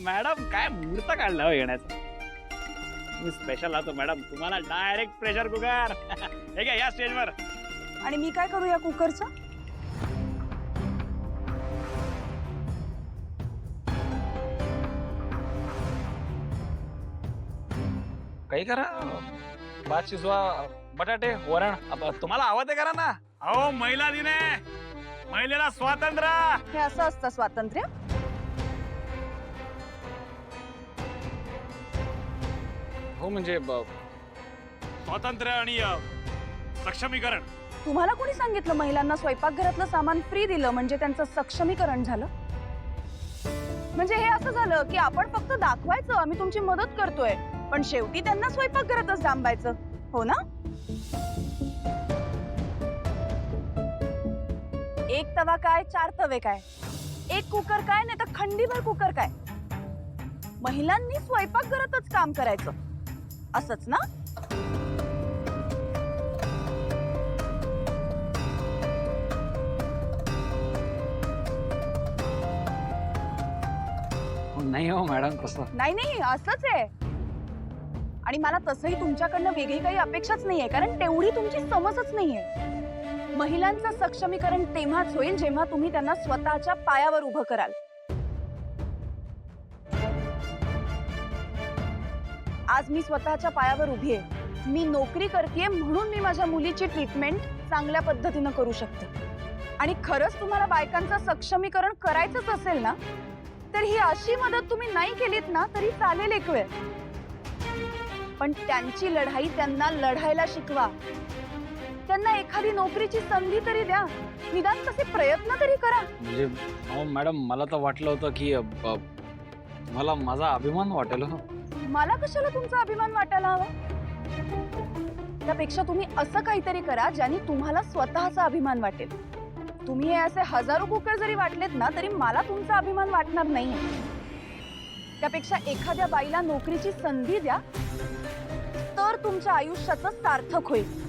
Madam काय मुहूर्त काढला हो येण्याचा. मी स्पेशल आलो मॅडम, तुम्हाला डायरेक्ट प्रेशर कुकर. हे घ्या या स्टेजवर. आणि मी काय करू या कुकरचं? काही करा, भात शिजवा, बटाटे, वरण, तुम्हाला हवं ते करा ना. अहो महिला दिन आहे, महिलेला स्वातंत्र्य. हे असं असतं स्वातंत्र्य? हो म्हणजे स्वातंत्र्य आणि सक्षमीकरण. तुम्हाला कोणी सांगितलं महिलांना स्वयंपाकघरातलं सामान फ्री दिलं म्हणजे त्यांचं सक्षमीकरण झालं? म्हणजे हे असं झालं की आपण फक्त दाखवायचं आम्ही तुमची मदत करतोय, पण शेवटी त्यांना स्वयंपाकघरातच डांबायचं, हो ना? एक तवा काय, 4 तवे काय, एक कुकर काय, नाही तर खंडीभर कुकर काय. महिलांनी स्वयंपाकघरातच काम करायचं, असंच ना? नाही हो मॅडम, कसं नाही नाही, असंच आहे. आणि मला तसंही तुमच्याकडनं वेगळी काही अपेक्षाच नाहीये, कारण तेवढी तुमची समजच नाहीये. महिलांचं सक्षमीकरण तेव्हाच होईल जेव्हा तुम्ही त्यांना स्वतःच्या पायावर उभं कराल. आज मी स्वतःच्या पायावर उभी आहे. मी नोकरी करतेय म्हणून मी माझ्या मुलीची ट्रीटमेंट चांगल्या पद्धतीनं करू शकते. आणि खरंच तुम्हाला बायकांचं सक्षमीकरण करायचंच असेल ना, तर ही अशी मदत तुम्ही नाही केलीत ना तरी चालेल एक वेळ, पण त्यांची लढाई त्यांना लढायला शिकवा. त्यांना एखादी नोकरीची संधी तरी द्या, निदान तसे प्रयत्न तरी करा. म्हणजे अहो मॅडम, मला तर वाटलं होतं की मला माझा अभिमान वाटेल हो. मला कशाला तुमचा अभिमान वाटायला हवा? त्यापेक्षा तुम्ही असं काहीतरी करा ज्याने तुम्हाला स्वतःचा अभिमान वाटेल. तुम्ही हे असे हजारो कुकर जरी वाटलेत ना तरी मला तुमचा अभिमान वाटणार नाहीये. त्यापेक्षा एखाद्या बाईला नोकरीची संधी द्या, तर तुमच्या आयुष्याचं सार्थक होईल.